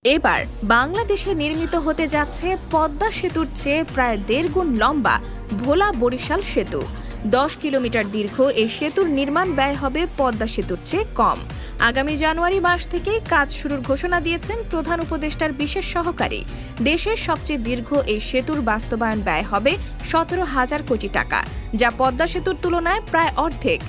এবার বাংলাদেশে নির্মিত হতে যাচ্ছে পদ্মা সেতুর চেয়ে প্রায় ১.৫ গুণ লম্বা ভোলা বরিশাল সেতু। ১০ কিলোমিটার দীর্ঘ এই সেতুর নির্মাণ ব্যয় হবে পদ্মা সেতুর চেয়ে কম। আগামী জানুয়ারি মাস থেকেই কাজ শুরুর ঘোষণা দিয়েছেন প্রধান উপদেষ্টার বিশেষ সহকারী। দেশের সবচেয়ে দীর্ঘ এই সেতুর বাস্তবায়ন ব্যয় হবে ১৭,০০০ কোটি টাকা, যা পদ্মা সেতুর তুলনায় প্রায় অর্ধেক।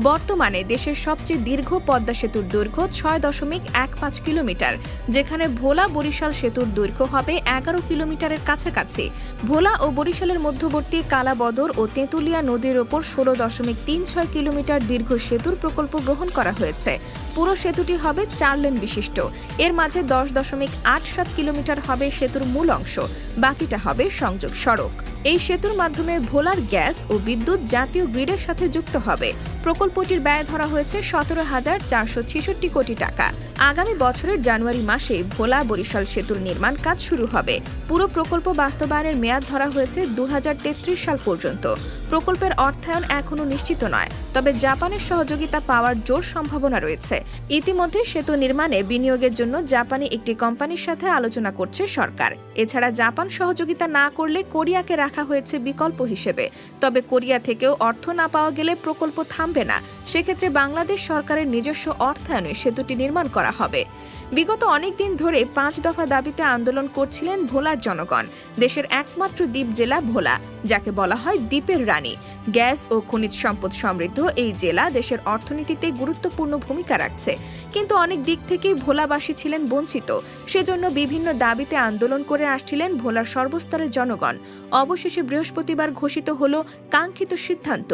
বর্তমানে দেশের সবচেয়ে দীর্ঘ পদ্মা সেতুর দৈর্ঘ্য ৬.১৫ কিলোমিটার, যেখানে ভোলা বরিশাল সেতুর দৈর্ঘ্য হবে ১১ কিলোমিটারের কাছাকাছি। ভোলা ও বরিশালের মধ্যবর্তী কালাবদর ও তেঁতুলিয়া নদীর ওপর ১৬.৩৬ কিলোমিটার দীর্ঘ সেতুর প্রকল্প গ্রহণ করা হয়েছে। পুরো সেতুটি হবে ৪ লেন বিশিষ্ট। এর মাঝে ১০.৮৭ কিলোমিটার হবে সেতুর মূল অংশ, বাকিটা হবে সংযোগ সড়ক। এই সেতুর মাধ্যমে ভোলার গ্যাস ও বিদ্যুৎ জাতীয় গ্রিডের সাথে যুক্ত হবে। প্রকল্পটির ব্যয় ধরা হয়েছে ১৭,৪৬৬ কোটি টাকা। আগামী বছরের জানুয়ারি মাসে ভোলা বরিশাল সেতুর নির্মাণ কাজ শুরু হবে। পুরো প্রকল্প বাস্তবায়নের মেয়াদ ধরা হয়েছে ২০৩৩ সাল পর্যন্ত। প্রকল্পের অর্থায়ন এখনও নিশ্চিত নয়, তবে জাপানের সহযোগিতা পাওয়ার জোর সম্ভাবনা রয়েছে। ইতিমধ্যে সেতু নির্মাণে বিনিয়োগের জন্য জাপানি একটি কোম্পানির সাথে আলোচনা করছে সরকার। এছাড়া জাপান সহযোগিতা না করলে কোরিয়াকে রাখা হয়েছে বিকল্প হিসেবে। তবে কোরিয়া থেকেও অর্থ না পাওয়া গেলে প্রকল্প থামবে না। সেক্ষেত্রে বাংলাদেশ সরকারের নিজস্ব অর্থায়নে সেতুটি নির্মাণ করা হবে। বিগত অনেক দিন ধরে ৫ দফা দাবিতে আন্দোলন করছিলেন ভোলার জনগণ। দেশের একমাত্র দ্বীপ জেলা ভোলা, যাকে বলা হয় দ্বীপের রানী। গ্যাস ও খনিজ সম্পদ সমৃদ্ধ এই জেলা দেশের অর্থনীতিতে গুরুত্বপূর্ণ ভূমিকা রাখছে। কিন্তু অনেক দিক থেকেই ভোলাবাসী ছিলেন বঞ্চিত। সেজন্য বিভিন্ন দাবিতে আন্দোলন করে আসছিলেন ভোলার সর্বস্তরের জনগণ। অবশেষে বৃহস্পতিবার ঘোষিত হল কাঙ্ক্ষিত সিদ্ধান্ত।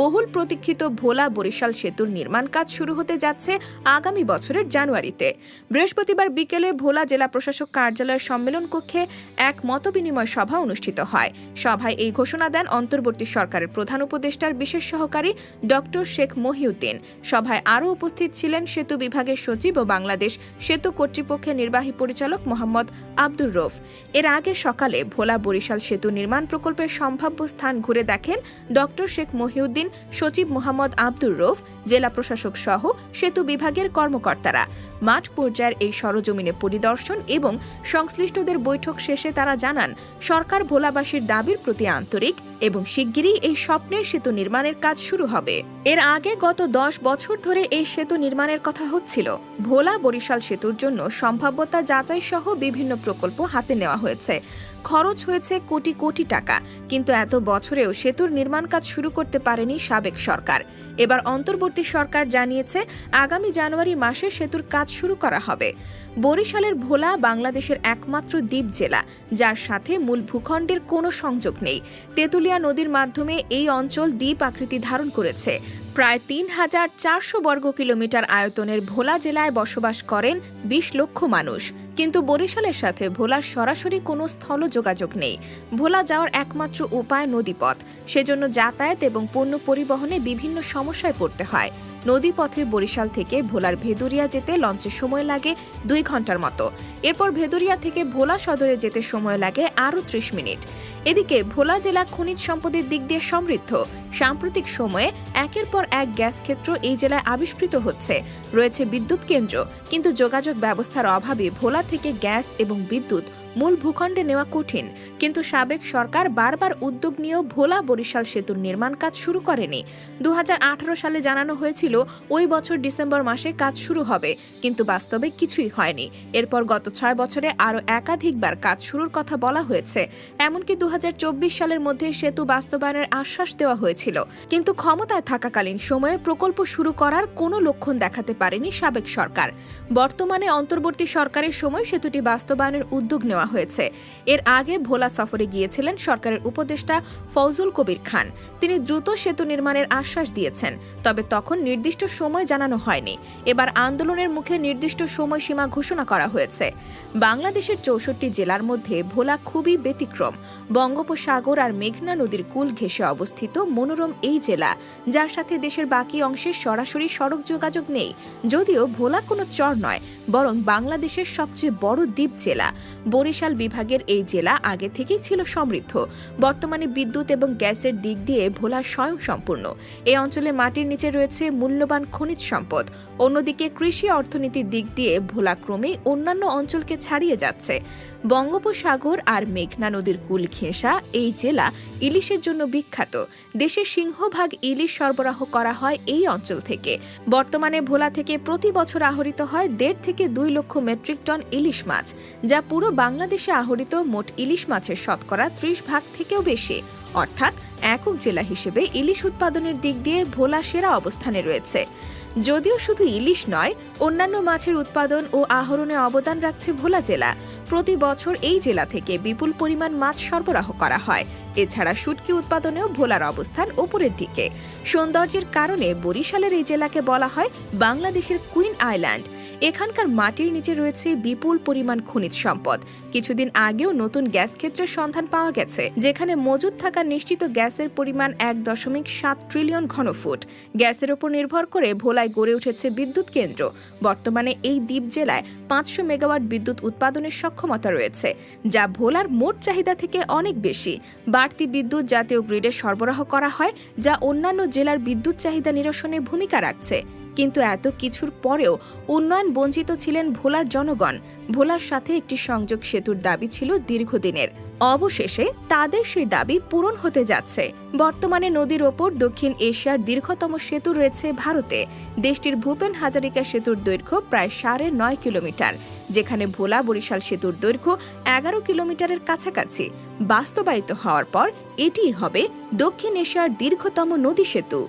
বহুল প্রতীক্ষিত ভোলা বরিশাল সেতুর নির্মাণ কাজ শুরু হতে যাচ্ছে আগামী বছরের জানুয়ারিতে। বৃহস্পতিবার বিকেলে ভোলা জেলা প্রশাসক কার্যালয়ের সম্মেলন কক্ষে এক মতবিনিময় সভা অনুষ্ঠিত হয়। সভায় এই ঘোষণা দেন অন্তর্বর্তী সরকারের প্রধান উপদেষ্টার বিশেষ সহকারী ডক্টর শেখ মহিউদ্দিন। সভায় আরও উপস্থিত ছিলেন সেতু বিভাগের সচিব ও বাংলাদেশ সেতু কর্তৃপক্ষের নির্বাহী পরিচালক মোহাম্মদ আব্দুর রউফ। এর আগে সকালে ভোলা বরিশাল সেতু নির্মাণ প্রকল্পের সম্ভাব্য স্থান ঘুরে দেখেন ডক্টর শেখ মহিউদ্দিন, সচিব মোহাম্মদ আব্দুর রউফ, জেলা প্রশাসক সহ সেতু বিভাগের কর্মকর্তারা। মাঠ পর্যায়ের এই সরজমিনে পরিদর্শন এবং সংশ্লিষ্টদের বৈঠক শেষে তারা জানান, সরকার ভোলাবাসীর দাবির প্রতি আন্তরিক এবং শিগগিরই এই স্বপ্নের সেতু নির্মাণের কাজ শুরু হবে। এর আগে গত ১০ বছর ধরে এই সেতু নির্মাণের কথা হচ্ছিল। ভোলা বরিশাল সেতুর জন্য সম্ভাব্যতা যাচাই সহ বিভিন্ন প্রকল্প হাতে নেওয়া হয়েছে। খরচ হয়েছে কোটি কোটি টাকা, কিন্তু এত বছরেও সেতুর নির্মাণ কাজ শুরু করতে পারেনি সাবেক সরকার। এবার অন্তর্বর্তী সরকার জানিয়েছে আগামী জানুয়ারি মাসে সেতুর কাজ শুরু করা হবে। বরিশালের ভোলা বাংলাদেশের একমাত্র দ্বীপ জেলা, যার সাথে মূল ভূখণ্ডের কোনো সংযোগ নেই। তেঁতুলিয়া নদীর মাধ্যমে এই অঞ্চল দ্বীপ আকৃতি ধারণ করেছে। প্রায় ৩,৪০০ বর্গ কিলোমিটার আয়তনের ভোলা জেলায় বসবাস করেন ২০ লক্ষ মানুষ। কিন্তু বরিশালের সাথে ভোলার সরাসরি কোনো স্থল যোগাযোগ নেই। ভোলা যাওয়ার একমাত্র উপায় নদীপথ। সেজন্য যাতায়াত এবং পণ্য পরিবহনে বিভিন্ন সমস্যায় পড়তে হয়। নদীপথে বরিশাল থেকে ভোলার ভেদুরিয়া যেতে লঞ্চে সময় লাগে ২ ঘন্টার মতো। এরপর ভেদুরিয়া থেকে ভোলা সদরে যেতে সময় লাগে আরও ৩০ মিনিট। এদিকে ভোলা জেলা খনিজ সম্পদের দিক দিয়ে সমৃদ্ধ। সাম্প্রতিক সময়ে একের পর এক গ্যাস ক্ষেত্র এই জেলায় আবিষ্কৃত হচ্ছে। রয়েছে বিদ্যুৎ কেন্দ্র, কিন্তু যোগাযোগ ব্যবস্থার অভাবে ভোলা থেকে গ্যাস এবং বিদ্যুৎ মূল ভূখণ্ডে নেওয়া কঠিন। কিন্তু সাবেক সরকার বারবার উদ্যোগ নিয়েও ভোলা বরিশাল সেতুর নির্মাণ কাজ শুরু করেনি। ২০১৮ সালে জানানো হয়েছিল ওই বছর ডিসেম্বর মাসে কাজ শুরু হবে, কিন্তু বাস্তবে কিছুই হয়নি। এরপর গত ৬ বছরে আরও একাধিকবার কাজ শুরুর কথা বলা হয়েছে। এমনকি ২০২৪ সালের মধ্যে সেতু বাস্তবায়নের আশ্বাস দেওয়া হয়েছিল, কিন্তু ক্ষমতায় থাকাকালীন সময়ে প্রকল্প শুরু করার কোনো লক্ষণ দেখাতে পারেনি সাবেক সরকার। বর্তমানে অন্তর্বর্তী সরকারের সময় সেতুটি বাস্তবায়নের উদ্যোগ নেওয়া হয়েছে। এর আগে ভোলা সফরে গিয়েছিলেন সরকারের উপদেষ্টা ফৌজুল কবির খান। তিনি দ্রুত সেতু নির্মাণের আশ্বাস দিয়েছেন, তবে তখন নির্দিষ্ট সময় জানানো হয়নি। এবার আন্দোলনের মুখে নির্দিষ্ট সময়সীমা ঘোষণা করা হয়েছে। বাংলাদেশের ৬৪ জেলার মধ্যে ভোলা খুবই ব্যতিক্রম। বঙ্গোপসাগর আর মেঘনা নদীর কূল ঘেঁষে অবস্থিত মনোরম এই জেলা, যার সাথে দেশের বাকি অংশের সরাসরি সড়ক যোগাযোগ নেই। যদিও ভোলা কোনো চর নয়, বরং বাংলাদেশের সবচেয়ে বড় দ্বীপ জেলা। বরিশাল বরিশাল বিভাগের এই জেলা আগে থেকেই ছিল সমৃদ্ধ। বর্তমানে বিদ্যুৎ এবং গ্যাসের দিক দিয়ে ভোলা স্বয়ংসম্পূর্ণ। এই অঞ্চলে মাটির নিচে রয়েছে মূল্যবান খনিজ সম্পদ। অন্যদিকে কৃষি অর্থনীতির দিক দিয়ে ভোলা ক্রমেই অন্যান্য অঞ্চলকে ছাড়িয়ে যাচ্ছে। বঙ্গোপসাগর আর মেঘনা নদীর কুল ঘেঁষা এই জেলা ইলিশের জন্য বিখ্যাত। দেশের সিংহভাগ ইলিশ সরবরাহ করা হয় এই অঞ্চল থেকে। বর্তমানে ভোলা থেকে প্রতি বছর আহরিত হয় 1.5 থেকে 2 লক্ষ মেট্রিক টন ইলিশ মাছ, যা পুরো বাংলাদেশে আহরিত মোট ইলিশ মাছের শতকরা 30% থেকেও বেশি। অর্থাৎ একক জেলা হিসেবে ইলিশ উৎপাদনের দিক দিয়ে ভোলা সেরা অবস্থানে রয়েছে। যদিও শুধু ইলিশ নয়, অন্যান্য মাছের উৎপাদন ও আহরণে অবদান রাখছে ভোলা জেলা। প্রতি বছর এই জেলা থেকে বিপুল পরিমাণ মাছ সরবরাহ করা হয়। এছাড়া শুটকি উৎপাদনেও ভোলার অবস্থান উপরের দিকে। সৌন্দর্যের কারণে বরিশালের এই জেলাকে বলা হয় বাংলাদেশের কুইন আইল্যান্ড। এখানকার মাটির নিচে রয়েছে বিপুল পরিমাণ খনিজ সম্পদ। কিছুদিন আগেও নতুন গ্যাস ক্ষেত্রের সন্ধান পাওয়া গেছে, যেখানে মজুদ থাকা নিশ্চিত গ্যাসের পরিমাণ 1.7 ট্রিলিয়ন ঘনফুট। গ্যাসের উপর নির্ভর করে ভোলায় গড়ে উঠেছে বিদ্যুৎ কেন্দ্র। বর্তমানে এই দ্বীপ জেলায় 500 মেগাওয়াট বিদ্যুৎ উৎপাদনের সক্ষমতা রয়েছে, যা ভোলার মোট চাহিদা থেকে অনেক বেশি। বাড়তি বিদ্যুৎ জাতীয় গ্রিডে সরবরাহ করা হয়, যা অন্যান্য জেলার বিদ্যুৎ চাহিদা নিরসনে ভূমিকা রাখছে। কিন্তু এত কিছুর পরেও উন্নয়ন বঞ্চিত ছিলেন ভোলার জনগণ। ভোলার সাথে একটি সংযোগ সেতুর দাবি ছিল দীর্ঘদিনের। অবশেষে তাদের সেই দাবি পূরণ হতে যাচ্ছে। বর্তমানে নদীর ওপর দক্ষিণ এশিয়ার দীর্ঘতম সেতু রয়েছে ভারতে। দেশটির ভূপেন হাজারিকা সেতুর দৈর্ঘ্য প্রায় 9.5 কিলোমিটার, যেখানে ভোলা বরিশাল সেতুর দৈর্ঘ্য 11 কিলোমিটারের কাছাকাছি। বাস্তবায়িত হওয়ার পর এটিই হবে দক্ষিণ এশিয়ার দীর্ঘতম নদী সেতু।